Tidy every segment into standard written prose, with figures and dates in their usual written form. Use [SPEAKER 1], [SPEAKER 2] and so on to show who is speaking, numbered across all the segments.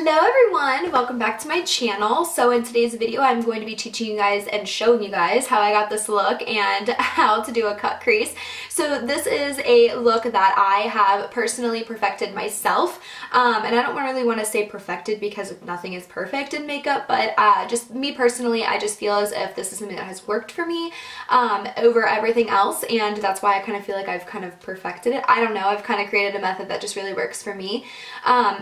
[SPEAKER 1] Hello everyone, welcome back to my channel. So in today's video I'm going to be teaching you guys and showing you guys how I got this look and how to do a cut crease. So this is a look that I have personally perfected myself, and I don't really want to say perfected because nothing is perfect in makeup, but just me personally, I just feel as if this is something that has worked for me over everything else, and that's why I kind of feel like I've kind of perfected it. I don't know, I've kind of created a method that just really works for me.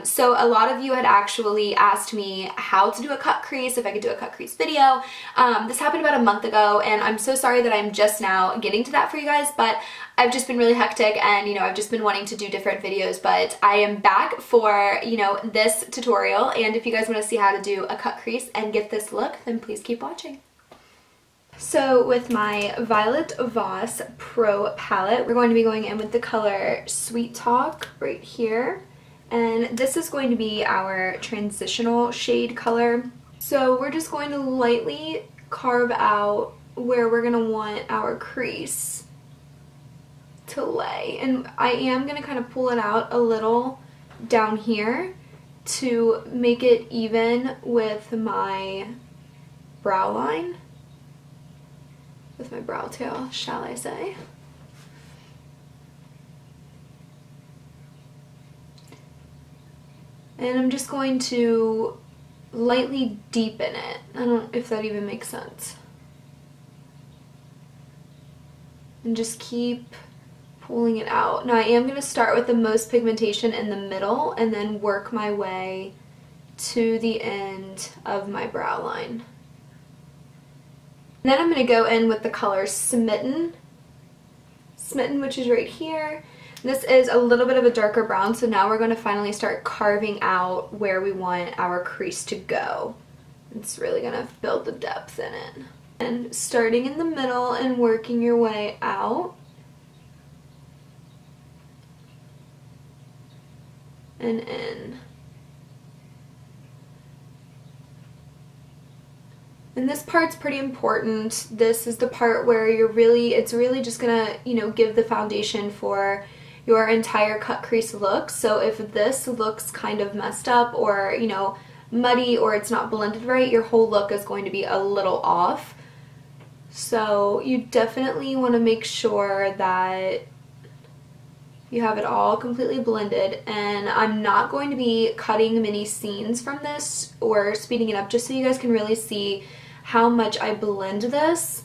[SPEAKER 1] So a lot of you had actually asked me how to do a cut crease, if I could do a cut crease video. This happened about a month ago, and I'm so sorry that I'm just now getting to that for you guys, but I've just been really hectic and, you know, I've just been wanting to do different videos, but I am back for, you know, this tutorial, and if you guys want to see how to do a cut crease and get this look, then please keep watching. So with my Violet Voss Pro palette, we're going to be going in with the color Sweet Talk right here. And this is going to be our transitional shade color. So we're just going to lightly carve out where we're going to want our crease to lay. And I am going to kind of pull it out a little down here to make it even with my brow line. With my brow tail, shall I say. And I'm just going to lightly deepen it. I don't know if that even makes sense. And just keep pulling it out. Now I am going to start with the most pigmentation in the middle and then work my way to the end of my brow line. And then I'm going to go in with the color Smitten, which is right here. This is a little bit of a darker brown, so now we're going to finally start carving out where we want our crease to go. It's really going to build the depth in it. And starting in the middle and working your way out. And in. And this part's pretty important. This is the part where it's really just gonna, you know, give the foundation for your entire cut crease look. So if this looks kind of messed up or, you know, muddy or it's not blended right, your whole look is going to be a little off. So you definitely want to make sure that you have it all completely blended, and I'm not going to be cutting many scenes from this or speeding it up just so you guys can really see how much I blend this.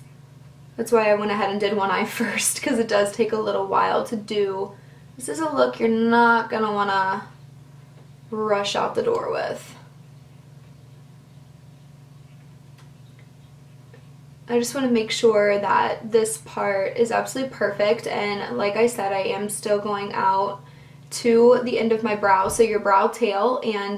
[SPEAKER 1] That's why I went ahead and did one eye first, because it does take a little while to do. This is a look you're not going to want to rush out the door with. I just want to make sure that this part is absolutely perfect, and like I said, I am still going out to the end of my brow, so your brow tail and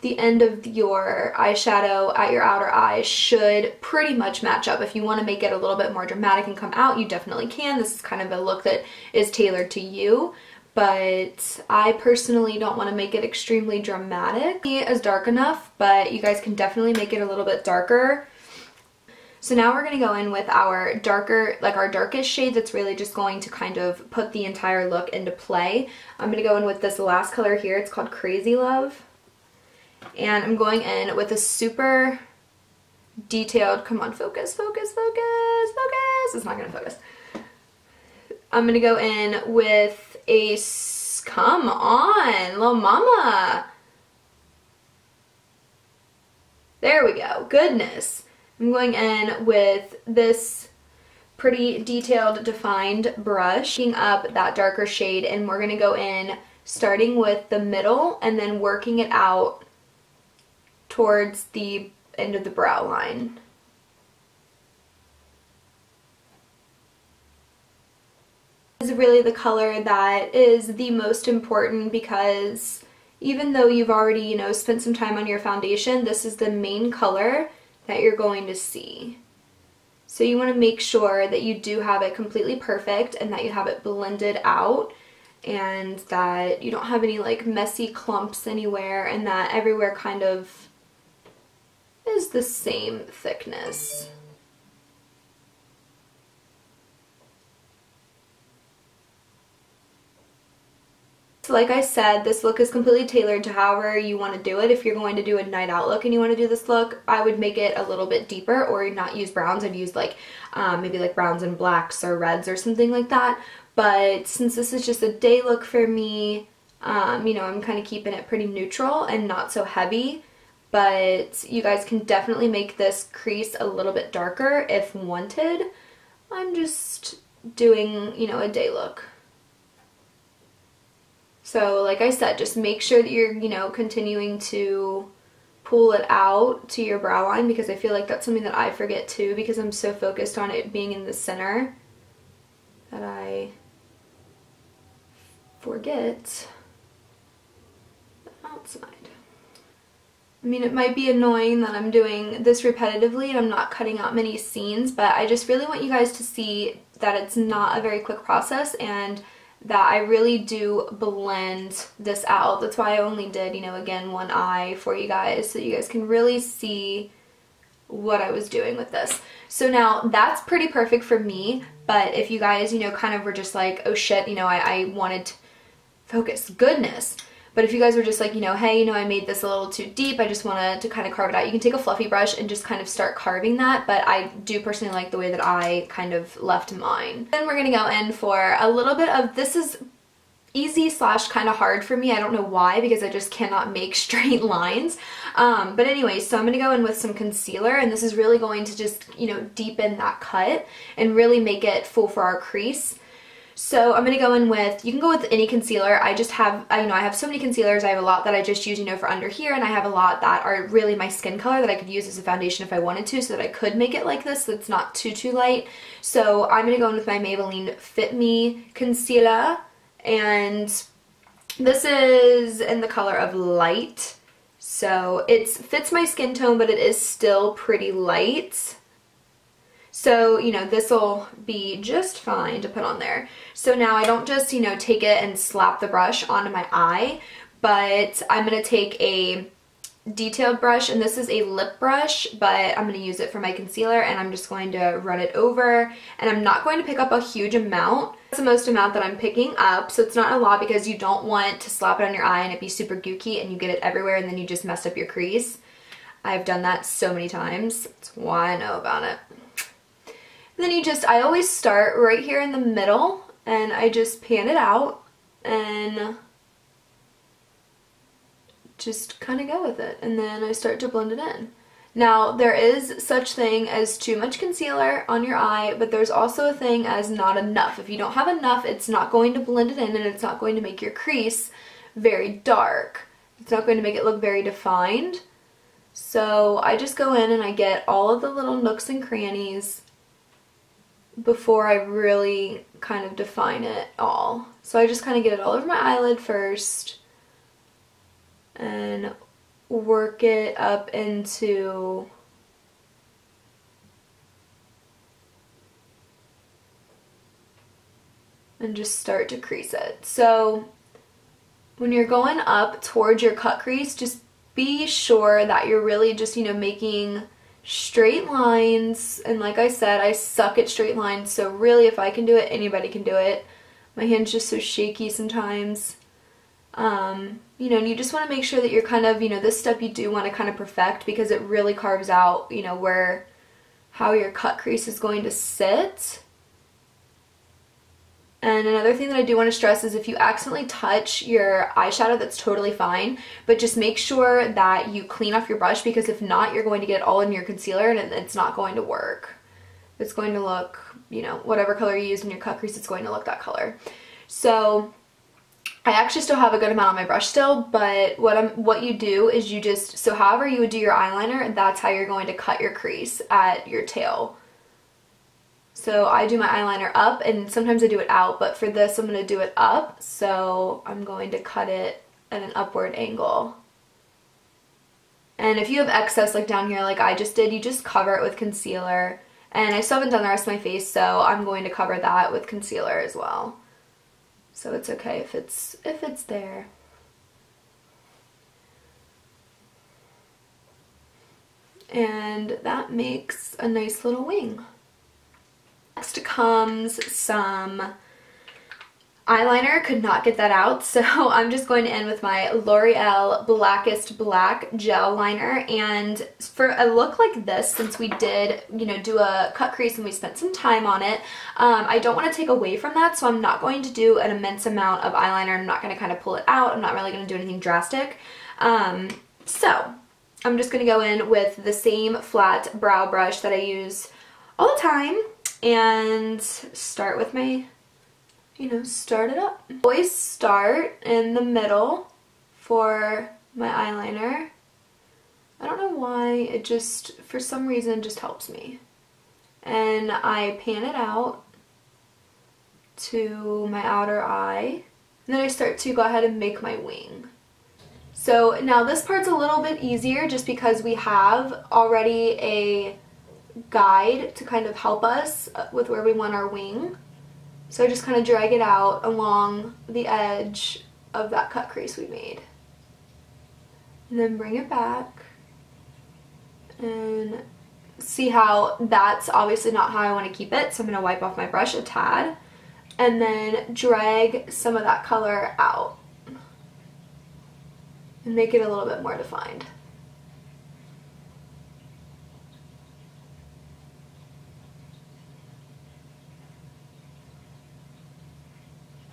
[SPEAKER 1] the end of your eyeshadow at your outer eye should pretty much match up. If you want to make it a little bit more dramatic and come out, you definitely can. This is kind of a look that is tailored to you, but I personally don't want to make it extremely dramatic. It's dark enough, but you guys can definitely make it a little bit darker. So now we're going to go in with our darker, like our darkest shade that's really just going to kind of put the entire look into play. I'm going to go in with this last color here. It's called Crazy Love. And I'm going in with a super detailed, come on, focus, focus, focus, focus. It's not going to focus. I'm going to go in with a, come on, little mama. There we go, goodness. I'm going in with this pretty detailed, defined brush, picking up that darker shade, and we're going to go in starting with the middle and then working it out towards the end of the brow line. This is really the color that is the most important, because even though you've already, you know, spent some time on your foundation, this is the main color that you're going to see. So you want to make sure that you do have it completely perfect and that you have it blended out, and that you don't have any like messy clumps anywhere, and that everywhere kind of is the same thickness. So like I said, this look is completely tailored to however you want to do it. If you're going to do a night out look and you want to do this look, I would make it a little bit deeper or not use browns. I'd use like maybe like browns and blacks or reds or something like that. But since this is just a day look for me, you know, I'm kind of keeping it pretty neutral and not so heavy. But you guys can definitely make this crease a little bit darker if wanted. I'm just doing, you know, a day look. So like I said, just make sure that you're, you know, continuing to pull it out to your brow line, because I feel like that's something that I forget too, because I'm so focused on it being in the center that I forget the outside. I mean, it might be annoying that I'm doing this repetitively and I'm not cutting out many scenes, but I just really want you guys to see that it's not a very quick process and that I really do blend this out. That's why I only did, you know, again, one eye for you guys, so you guys can really see what I was doing with this. So now that's pretty perfect for me, but if you guys, you know, kind of were just like, oh shit, you know, I wanted to focus, goodness. But if you guys were just like, you know, hey, you know, I made this a little too deep, I just wanted to kind of carve it out, you can take a fluffy brush and just kind of start carving that, but I do personally like the way that I kind of left mine. Then we're gonna go in for a little bit of, this is easy slash kind of hard for me, I don't know why, because I just cannot make straight lines. But anyway, so I'm gonna go in with some concealer, and this is really going to just, you know, deepen that cut and really make it full for our crease. So I'm going to go in with, you can go with any concealer. I just have, you know, I have so many concealers. I have a lot that I just use, you know, for under here, and I have a lot that are really my skin color that I could use as a foundation if I wanted to, so that I could make it like this, so it's not too light. So I'm going to go in with my Maybelline Fit Me Concealer, and this is in the color of Light. So it fits my skin tone, but it is still pretty light. So, you know, this will be just fine to put on there. So now I don't just, you know, take it and slap the brush onto my eye, but I'm going to take a detailed brush, and this is a lip brush, but I'm going to use it for my concealer, and I'm just going to run it over, and I'm not going to pick up a huge amount. That's the most amount that I'm picking up, so it's not a lot, because you don't want to slap it on your eye and it be super gooky and you get it everywhere and then you just messed up your crease. I've done that so many times. That's why I know about it. Then you just, I always start right here in the middle, and I just pan it out and just kind of go with it, and then I start to blend it in. Now, there is such thing as too much concealer on your eye, but there's also a thing as not enough. If you don't have enough, it's not going to blend it in, and it's not going to make your crease very dark. It's not going to make it look very defined. So I just go in and I get all of the little nooks and crannies before I really kind of define it all. So I just kind of get it all over my eyelid first and work it up into and just start to crease it. So when you're going up towards your cut crease, just be sure that you're really just, you know, making straight lines. And like I said, I suck at straight lines, so really if I can do it, anybody can do it. My hand's just so shaky sometimes. You know, and you just want to make sure that you're kind of, you know, this step you do want to kind of perfect, because it really carves out, you know, how your cut crease is going to sit. And another thing that I do want to stress is if you accidentally touch your eyeshadow, that's totally fine, but just make sure that you clean off your brush, because if not, you're going to get all in your concealer and it's not going to work. It's going to look, you know, whatever color you use in your cut crease, it's going to look that color. So I actually still have a good amount on my brush still, but what you do is you just, so however you would do your eyeliner, that's how you're going to cut your crease at your tail. So I do my eyeliner up, and sometimes I do it out, but for this I'm going to do it up, so I'm going to cut it at an upward angle. And if you have excess like down here like I just did, you just cover it with concealer. And I still haven't done the rest of my face, so I'm going to cover that with concealer as well. So it's okay if it's there. And that makes a nice little wing. Next comes some eyeliner could not get that out, so I'm just going to end with my L'Oreal Blackest Black gel liner. And for a look like this, since we did, you know, do a cut crease and we spent some time on it, I don't want to take away from that, so I'm not going to do an immense amount of eyeliner. I'm not going to kind of pull it out. I'm not really going to do anything drastic. So I'm just going to go in with the same flat brow brush that I use all the time and start with my, you know, start it up. Always start in the middle for my eyeliner. I don't know why, it just, for some reason, just helps me. And I pan it out to my outer eye. And then I start to go ahead and make my wing. So now this part's a little bit easier just because we have already a guide to kind of help us with where we want our wing. So I just kind of drag it out along the edge of that cut crease we made. And then bring it back. And see how that's obviously not how I want to keep it, so I'm going to wipe off my brush a tad. And then drag some of that color out. And make it a little bit more defined.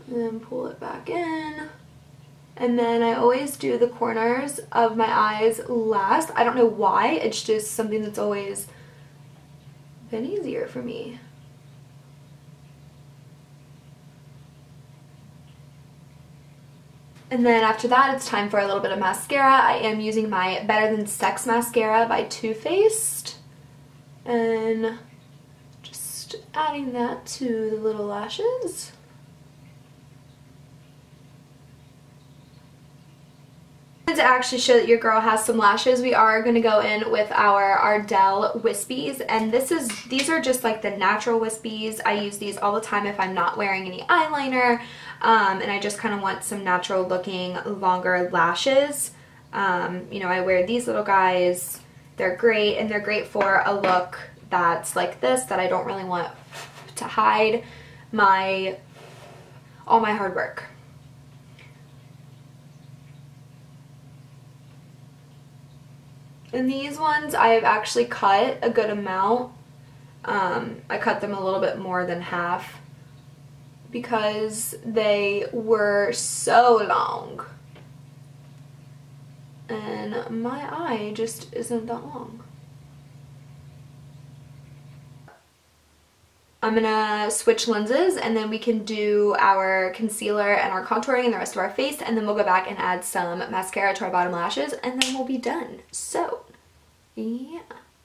[SPEAKER 1] And then pull it back in. And then I always do the corners of my eyes last. I don't know why, it's just something that's always been easier for me. And then after that, it's time for a little bit of mascara. I am using my Better Than Sex mascara by Too Faced. And just adding that to the little lashes. To actually show that your girl has some lashes, we are going to go in with our Ardell Wispies, and these are just like the natural Wispies. I use these all the time if I'm not wearing any eyeliner, and I just kind of want some natural looking longer lashes. You know, I wear these little guys. They're great, and they're great for a look that's like this, that I don't really want to hide all my hard work. And these ones I've actually cut a good amount. I cut them a little bit more than half because they were so long. And my eye just isn't that long. I'm gonna switch lenses and then we can do our concealer and our contouring and the rest of our face, and then we'll go back and add some mascara to our bottom lashes, and then we'll be done. So, yeah.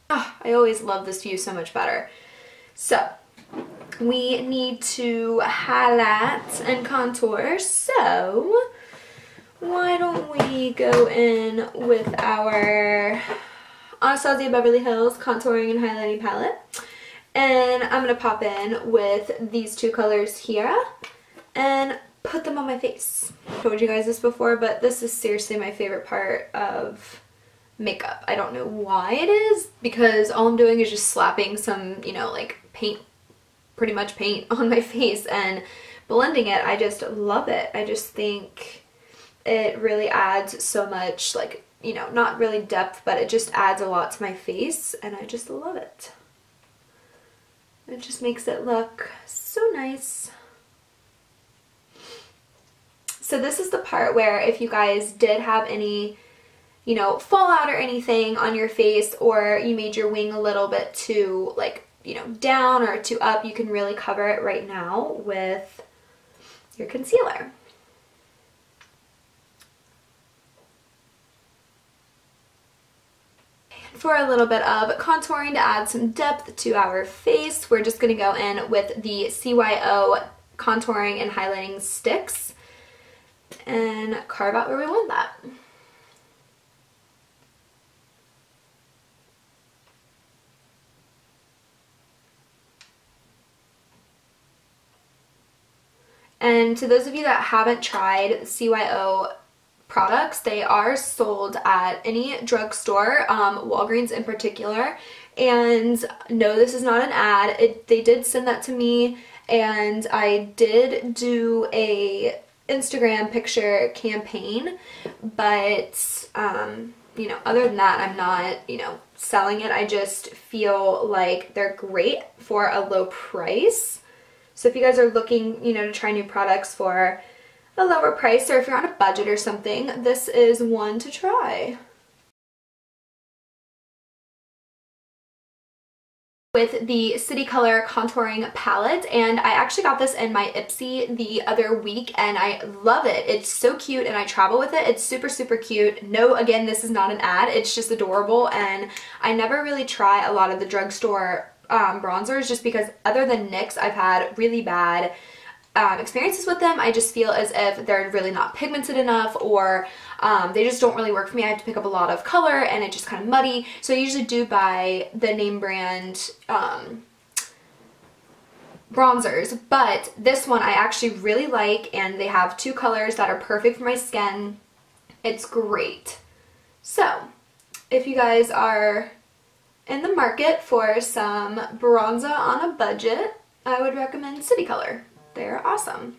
[SPEAKER 1] Oh, I always love this view so much better. So, we need to highlight and contour, so why don't we go in with our Anastasia Beverly Hills Contouring and Highlighting Palette. And I'm going to pop in with these two colors here and put them on my face. I told you guys this before, but this is seriously my favorite part of makeup. I don't know why it is, because all I'm doing is just slapping some, you know, like paint, pretty much paint on my face and blending it. I just love it. I just think it really adds so much, like, you know, not really depth, but it just adds a lot to my face, and I just love it. It just makes it look so nice. So this is the part where if you guys did have any, you know, fallout or anything on your face, or you made your wing a little bit too, like, you know, down or too up, you can really cover it right now with your concealer. For a little bit of contouring to add some depth to our face, we're just going to go in with the C.Y.O contouring and highlighting sticks and carve out where we want that. And to those of you that haven't tried C.Y.O products, they are sold at any drugstore, Walgreens in particular. And no, this is not an ad. They did send that to me, and I did do a Instagram picture campaign, but you know, other than that, I'm not, you know, selling it. I just feel like they're great for a low price. So if you guys are looking, you know, to try new products for a lower price, or if you're on a budget or something, this is one to try. With the City Color contouring palette, and I actually got this in my Ipsy the other week and I love it. It's so cute and I travel with it. It's super, super cute. No, again, this is not an ad. It's just adorable, and I never really try a lot of the drugstore bronzers just because other than NYX, I've had really bad experiences with them. I just feel as if they're really not pigmented enough, or they just don't really work for me. I have to pick up a lot of color and it's just kind of muddy. So I usually do buy the name brand bronzers, but this one I actually really like, and they have 2 colors that are perfect for my skin. It's great. So if you guys are in the market for some bronzer on a budget, I would recommend City Color. They're awesome.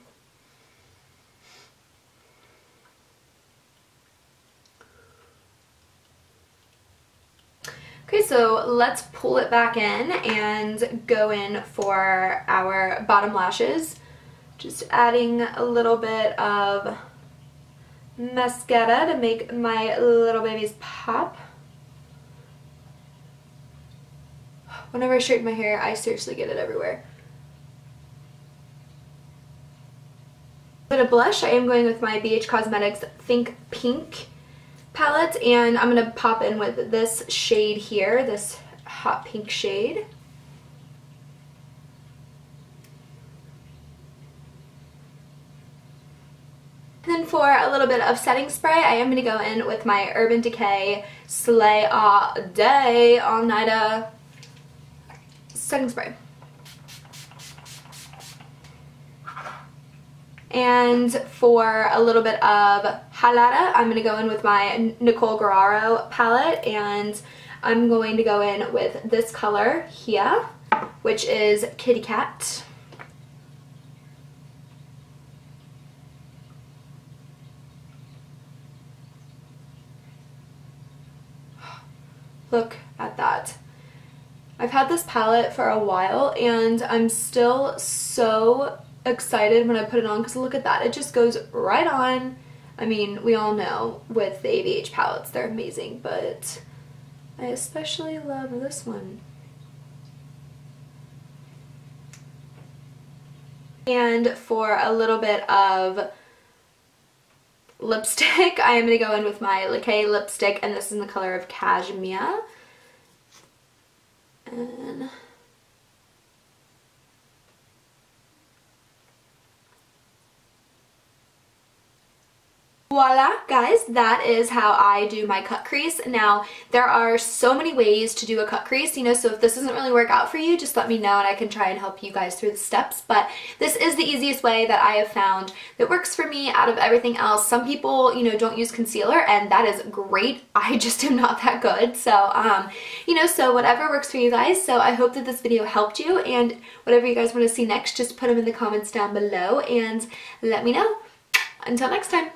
[SPEAKER 1] Okay, so let's pull it back in and go in for our bottom lashes. Just adding a little bit of mascara to make my little babies pop. Whenever I straighten my hair, I seriously get it everywhere. Bit of blush, I am going with my BH Cosmetics Think Pink palette, and I'm going to pop in with this shade here, this hot pink shade. And then for a little bit of setting spray, I am going to go in with my Urban Decay Slay All Day All Nighter setting spray. And for a little bit of highlighter, I'm going to go in with my Nicole palette, and I'm going to go in with this color here, which is Kitty Cat. Look at that. I've had this palette for a while and I'm still so excited when I put it on because look at that. It just goes right on. I mean, we all know with the ABH palettes, they're amazing, but I especially love this one. And for a little bit of lipstick, I am going to go in with my Lique lipstick, and this is in the color of Cashmere. And voila, guys, that is how I do my cut crease. Now, there are so many ways to do a cut crease, you know, so if this doesn't really work out for you, just let me know and I can try and help you guys through the steps. But this is the easiest way that I have found that works for me out of everything else. Some people, you know, don't use concealer, and that is great. I just am not that good. So, you know, so whatever works for you guys. So I hope that this video helped you, and whatever you guys want to see next, just put them in the comments down below and let me know. Until next time.